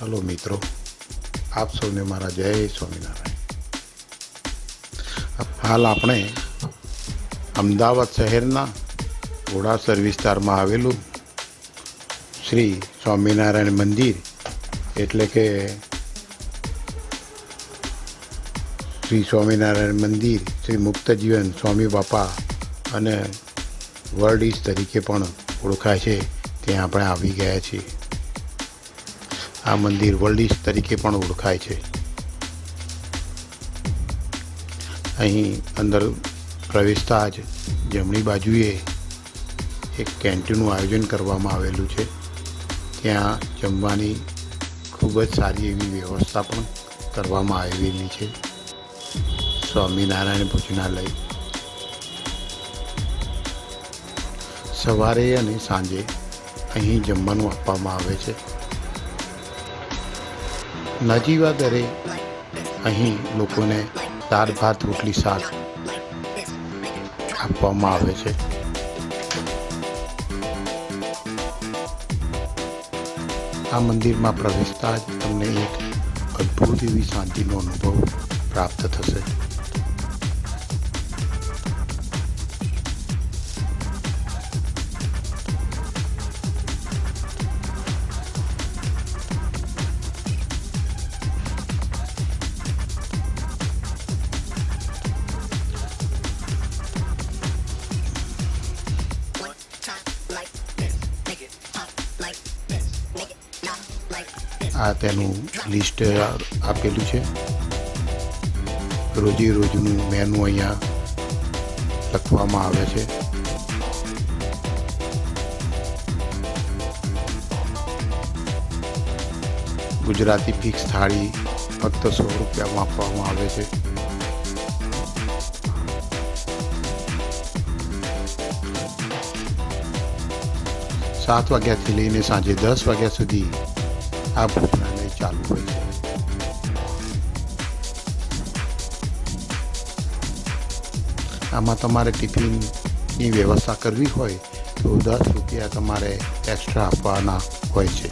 Hello મિત્રો, આપ સૌને મારા જય સ્વામિનારાયણ. હાલ આપણે અમદાવાદ શહેરના ઘોડાસર વિસ્તારમાં આવેલું શ્રી સ્વામિનારાયણ મંદિર એટલે કે શ્રી સ્વામિનારાયણ મંદિર શ્રી મુક્તજીવન સ્વામી બાપા અને વર્લ્ડ ઈસ્ટ તરીકે પણ ઓળખાય છે, ત્યાં આપણે આવી ગયા છીએ. આ મંદિર વર્લ્ડ ઈસ્ટ તરીકે પણ ઓળખાય છે. અહીં અંદર પ્રવેશતા જ જમણી બાજુએ એક કેન્ટીનનું આયોજન કરવામાં આવેલું છે. ત્યાં જમવાની ખૂબ જ સારી એવી વ્યવસ્થા પણ કરવામાં આવેલી છે. સ્વામિનારાયણ ભોજનાલય સવારે અને સાંજે અહીં જમવાનું આપવામાં આવે છે. નજીવા દરે અહીં લોકોને દાળ ભાત રોટલી શાક આપવામાં આવે છે. આ મંદિરમાં પ્રવેશતા જ તમને એક અદ્ભુત એવી શાંતિનો અનુભવ પ્રાપ્ત થશે. આ તેનું લિસ્ટ આપેલું છે. રોજે રોજનું મેનુ અહીંયા લખવામાં આવે છે. ગુજરાતી ફિક્સ થાળી ફક્ત 100 રૂપિયામાં આપવામાં આવે છે. સાત વાગ્યાથી લઈને સાંજે 10 વાગ્યા સુધી આ ભોજનાલય ચાલુ હોય છે. આમાં તમારે ટિફિનની વ્યવસ્થા કરવી હોય તો 10 રૂપિયા તમારે એક્સ્ટ્રા આપવાના હોય છે.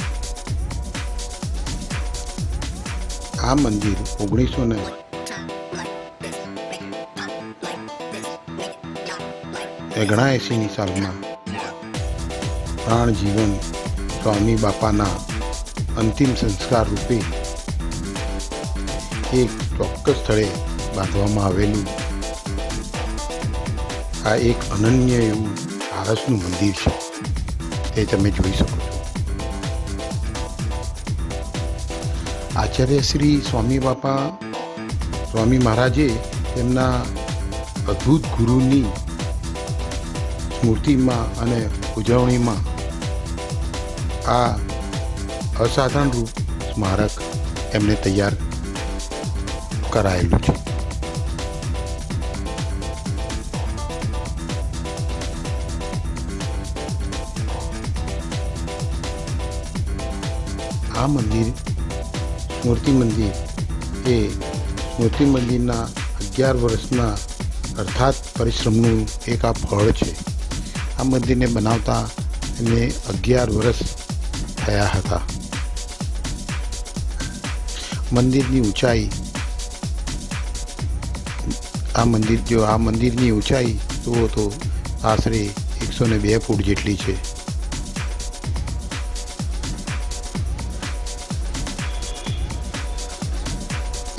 આ મંદિર 1979ની સાલમાં પ્રાણજીવન સ્વામી બાપાના અંતિમ સંસ્કાર રૂપે એક ચોક્કસ સ્થળે બાંધવામાં આવેલું આ એક અનન્ય એવું આળસનું મંદિર છે. તે તમે જોઈ શકો છો. આચાર્ય શ્રી સ્વામી બાપા સ્વામી મહારાજે તેમના અદ્ભુત ગુરુની સ્મૃતિમાં અને ઉજવણીમાં આ અસાધારણ રૂપ સ્મારક એમને તૈયાર કરાયેલું છે. આ મંદિર સ્મૃતિ મંદિર એ સ્મૃતિ મંદિરના 11 વર્ષના અર્થાત પરિશ્રમનું એક આ ફળ છે. આ મંદિરને બનાવતા એમને 11 વર્ષ થયા હતા. મંદિરની ઊંચાઈ આ મંદિરની ઊંચાઈ જુઓ તો આશરે 102 ફૂટ જેટલી છે.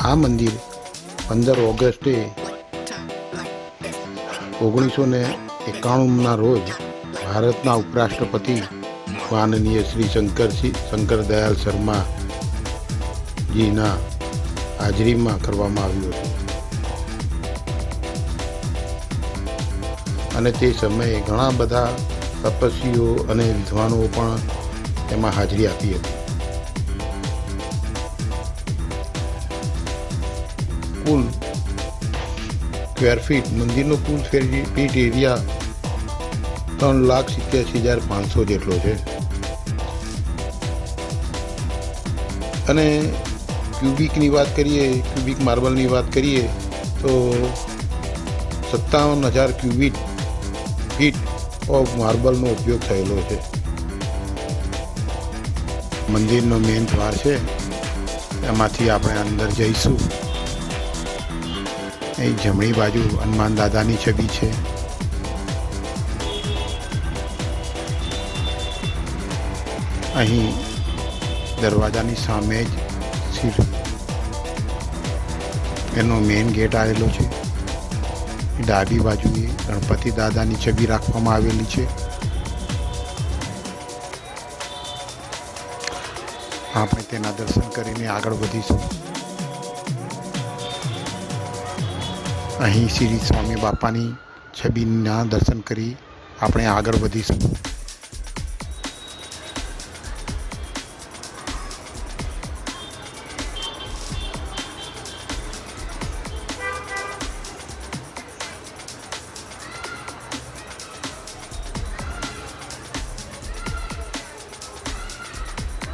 આ મંદિર 15 ઓગસ્ટે 1991ના રોજ ભારતના ઉપરાષ્ટ્રપતિ માનનીય શ્રી શંકરદયાળ શર્માજીના હાજરીમાં કરવામાં આવ્યું હતું. અને તે સમયે ઘણા બધા તપસ્વીઓ અને વિદ્વાનો પણ તેમાં હાજરી આપી હતી. કુલ સ્ક્વેર ફીટ મંદિરનો કુલ ફીટ એરિયા 3,87,500 જેટલો છે. અને ક્યુબિકની વાત કરીએ, ક્યુબિક માર્બલની વાત કરીએ તો 57,000 ક્યુબિક ફીટ ઓફ માર્બલનો ઉપયોગ થયેલો છે. મંદિરનો મેઇન દ્વાર છે, એમાંથી આપણે અંદર જઈશું. અહીં જમણી બાજુ હનુમાન દાદાની છબી છે. અહીં દરવાજાની સામે જ એનો મેઇન ગેટ આવેલો છે. ડાબી બાજુએ ગણપતિ દાદાની છબી રાખવામાં આવેલી છે. આપણે તેના દર્શન કરીને આગળ વધીશું. અહીં શ્રી સ્વામી બાપાની છબીના દર્શન કરી આપણે આગળ વધીશું.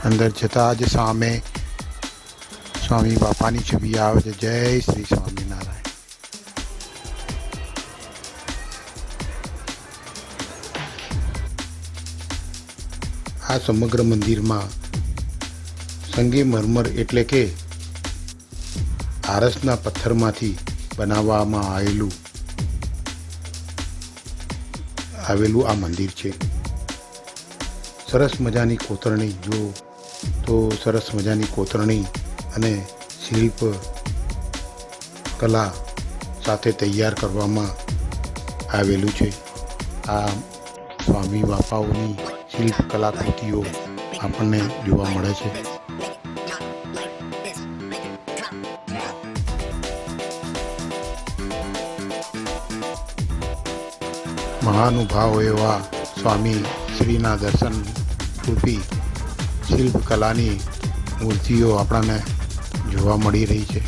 અંદર જતાં જ સામે સ્વામી બાપાની છબી આવે છે. જય શ્રી સ્વામિનારાયણ. આ સમગ્ર મંદિરમાં સંગમરમર એટલે કે આરસના પથ્થરમાંથી બનાવવામાં આવેલું આ મંદિર છે. સરસ મજાની કોતરણી, જો તો સરસ મજાની કોતરણી અને શિલ્પ કલા સાથે તૈયાર કરવામાં આવેલું છે. આ સ્વામી બાપાઓની શિલ્પ કલાકૃતિઓ આપણને જોવા મળે છે. મહાનુભાવ એવા સ્વામી શ્રીના દર્શન રૂપી શિલ્પકલાની મૂર્તિઓ આપણને જોવા મળી રહી છે.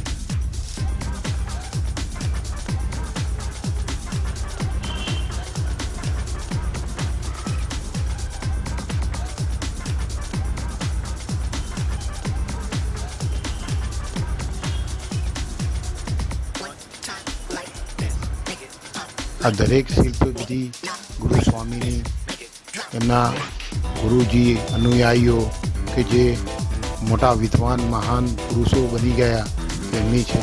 આ દરેક શિલ્પવિધિ ગુરુ સ્વામીની, એમના ગુરુજી અનુયાયીઓ કે જે મોટા વિદ્વાન મહાન પુરુષો બની ગયા તેમની છે.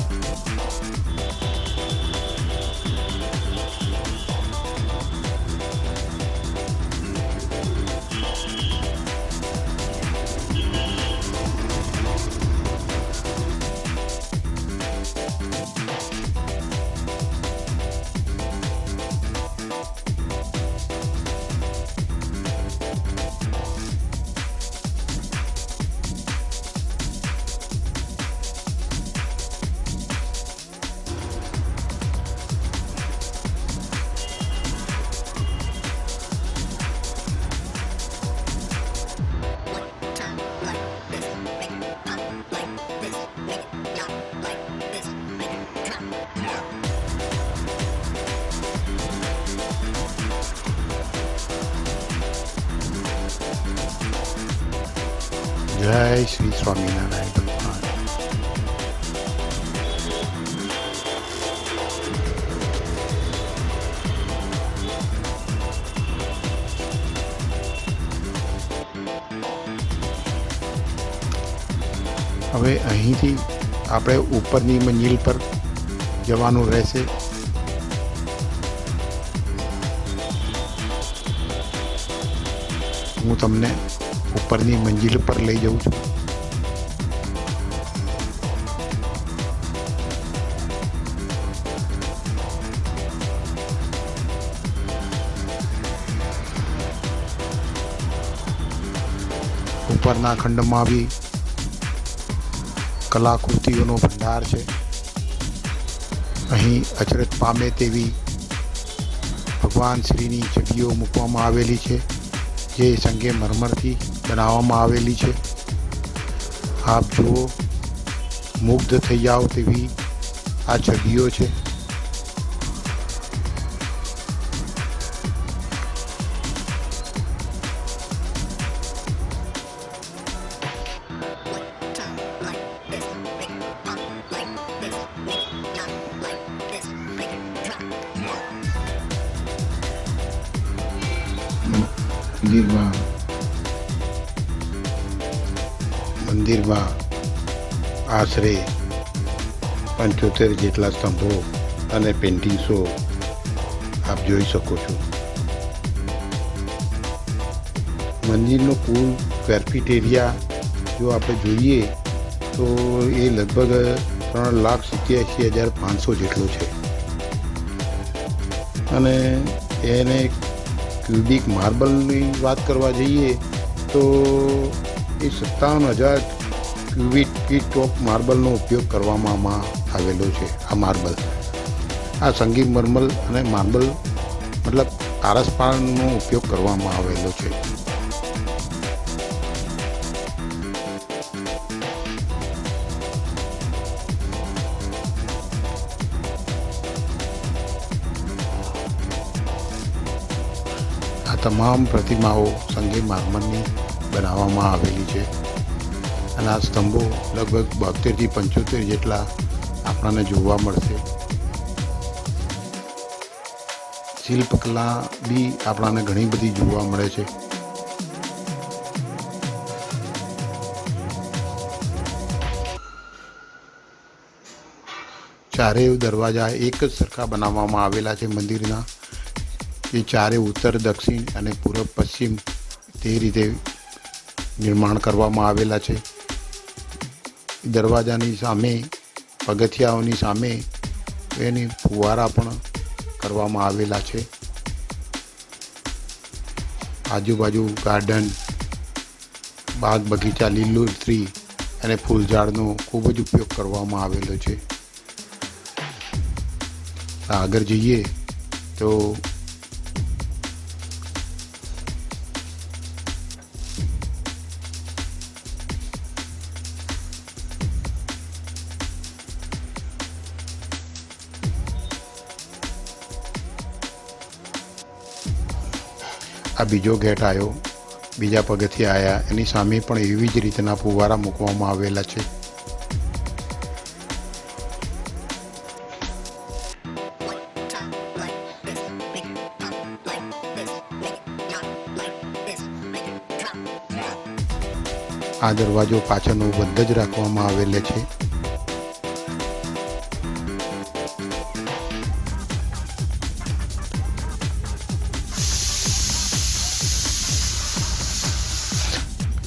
જય શ્રી સ્વામિનારાયણ ભગવાન. હવે અહીંથી આપણે ઉપરની મંજિલ પર જવાનું રહેશે. હું તમને ઉપરની મંજિલ પર લઈ જાઉં છું. ઉપરના ખંડમાં બી કલાકૃતિઓનો ભંડાર છે. અહીં અચરજ પામે તેવી ભગવાન શ્રીની છબીઓ મૂકવામાં આવેલી છે, જે સંગમરમરથી બનાવવામાં આવેલી છે. આપ જુઓ, મુગ્ધ થઈ જાઓ તેવી આ છબીઓ છે. મંદિરમાં મંદિરમાં આશરે 75 જેટલા સ્તંભો અને પેઇન્ટિંગ્સો આપ જોઈ શકો છો. મંદિરનો કુલ સ્ક્વેર ફીટ એરિયા જો આપણે જોઈએ તો એ લગભગ 3,87,500 જેટલો છે. અને એને ક્યુબિક માર્બલની વાત કરવા જઈએ તો એ 57,000 ક્યુબિક ફીટ ઓફ માર્બલનો ઉપયોગ કરવામાં આવેલો છે. આ માર્બલ, આ સંગમરમર અને માર્બલ મતલબ આરસપારનો ઉપયોગ કરવામાં આવેલો છે. આ તમામ પ્રતિમાઓ સંગમરમરની બનાવવામાં આવેલી છે અને આ સ્તંભો લગભગ 72 થી 75 જેટલા આપણને જોવા મળશે. શિલ્પકલા બી આપણને ઘણી બધી જોવા મળે છે. ચારેય દરવાજા એક જ સરખા બનાવવામાં આવેલા છે મંદિરના. એ ચારે ઉત્તર, દક્ષિણ અને પૂર્વ, પશ્ચિમ તે રીતે નિર્માણ કરવામાં આવેલા છે. દરવાજાની સામે, પગથિયાઓની સામે એની ફુવારા પણ કરવામાં આવેલા છે. આજુબાજુ ગાર્ડન, બાગ બગીચા, લીલોતરી અને ફૂલઝાડનો ખૂબ જ ઉપયોગ કરવામાં આવેલો છે. આગળ જઈએ તો આ બીજો ગેટ આવ્યો, બીજા પગથિયા આવ્યા, એની સામે પણ એવી જ રીતના ફુવારા મૂકવામાં આવેલા છે. આ દરવાજો પાછળનો બંધ જ રાખવામાં આવેલો છે.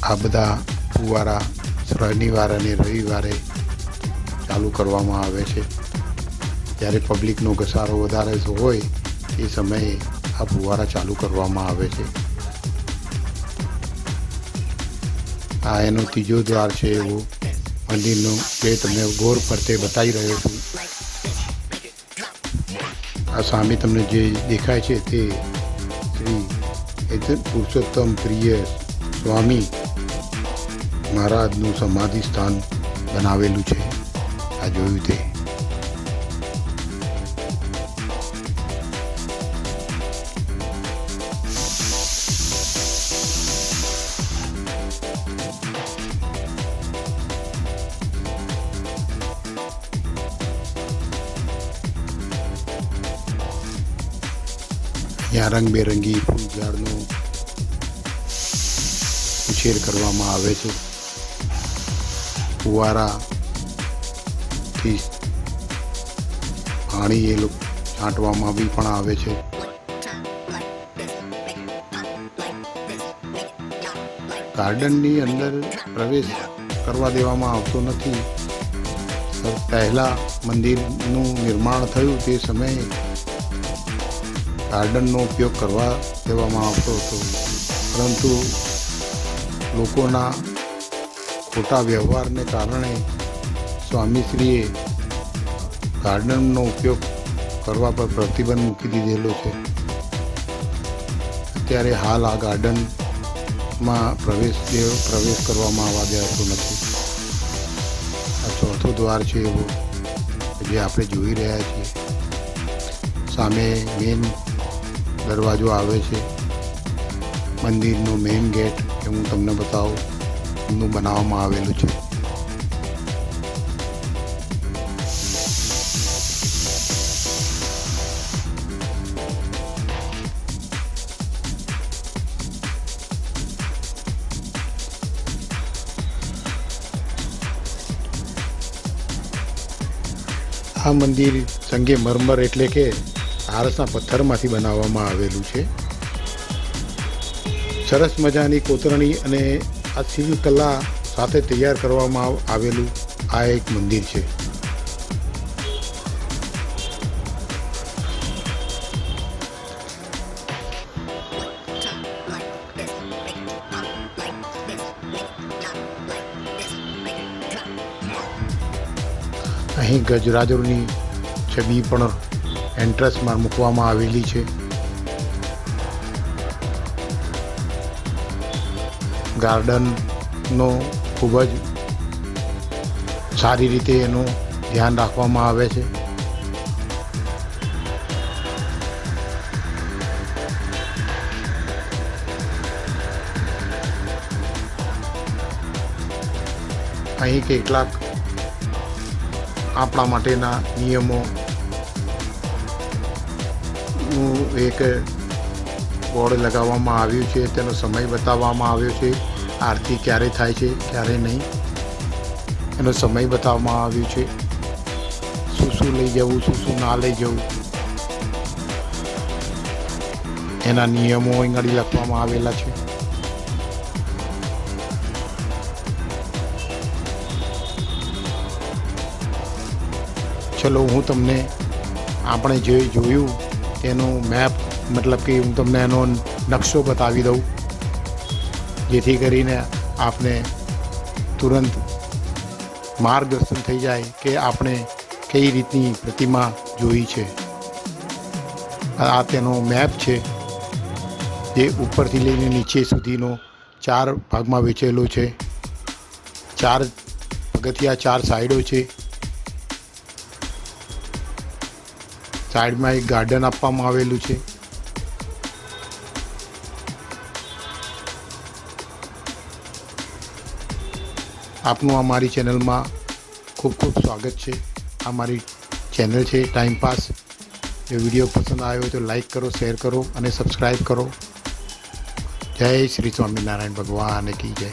આ બધા ફુવારા શનિવાર અને રવિવારે ચાલુ કરવામાં આવે છે. જ્યારે પબ્લિકનો ઘસારો વધારે હોય એ સમયે આ ફુવારા ચાલુ કરવામાં આવે છે. આ એનો ત્રીજો દ્વાર છે એવો મંદિરનો, જે તમને ગોળ ફરતે બતાવી રહ્યો છું. આ સામે તમને જે દેખાય છે તે શ્રી પુરુષોત્તમ પ્રિય સ્વામી મહારાજનું સમાધિ સ્થાન બનાવેલું છે. આ જોયું તે. અહીંયા રંગબેરંગી ફૂલઝાડનો ઉછેર કરવામાં આવે છે. ફુવારાથી પાણી એ લોકો છાંટવામાં બી પણ આવે છે. ગાર્ડનની અંદર પ્રવેશ કરવા દેવામાં આવતો નથી. પહેલાં મંદિરનું નિર્માણ થયું તે સમયે ગાર્ડનનો ઉપયોગ કરવા દેવામાં આવતો હતો, પરંતુ લોકોના ખોટા વ્યવહારને કારણે સ્વામીશ્રીએ ગાર્ડનનો ઉપયોગ કરવા પર પ્રતિબંધ મૂકી દીધેલો છે. અત્યારે હાલ આ ગાર્ડનમાં પ્રવેશ કરવામાં આવવા દેવાતો નથી. આ ચોથો દ્વાર છે એવો જે આપણે જોઈ રહ્યા છીએ. સામે મેઇન દરવાજો આવે છે. મંદિરનો મેઇન ગેટ એ હું તમને બતાવું એમનું બનાવવામાં આવેલું છે. આ મંદિર સંગેમરમર એટલે કે આરસના પથ્થરમાંથી બનાવવામાં આવેલું છે. સરસ મજાની કોતરણી અને આ શિલ્પકલા સાથે તૈયાર કરવામાં આવેલું આ એક મંદિર છે. અહીં ગજરાજોની છબી પણ એન્ટ્રન્સમાં મૂકવામાં આવેલી છે. ગાર્ડનનો ખૂબ જ સારી રીતે એનું ધ્યાન રાખવામાં આવે છે. અહીં કેટલાક આપણા માટેના નિયમોનું એક બોર્ડ લગાવવામાં આવ્યું છે. તેનો સમય બતાવવામાં આવ્યો છે. આરતી ક્યારે થાય છે, ક્યારે નહીં, એનો સમય બતાવવામાં આવ્યો છે. શું લઈ જવું, શું ના લઈ જવું, એના નિયમો અહીં લખવામાં આવેલા છે. ચલો હું તમને આપણે જે જોયું તેનું મેપ મતલબ કે હું તમને એનો નકશો બતાવી દઉં, જેથી કરીને આપને તુરંત માર્ગદર્શન થઈ જાય કે આપણે કઈ રીતની પ્રતિમા જોઈ છે. આ તેનો મેપ છે જે ઉપરથી લઈને નીચે સુધીનો 4 ભાગમાં વહેંચેલો છે. 4 પગથિયા, 4 સાઈડો છે. સાઈડમાં એક ગાર્ડન આપવામાં આવેલું છે. આપનું અમારી ચેનલમાં ખૂબ ખૂબ સ્વાગત છે. આ મારી ચેનલ છે ટાઈમપાસ. જો વિડીયો પસંદ આવ્યો હોય તો લાઈક કરો, શેર કરો અને સબસ્ક્રાઈબ કરો. જય શ્રી સ્વામિનારાયણ ભગવાન કી જય.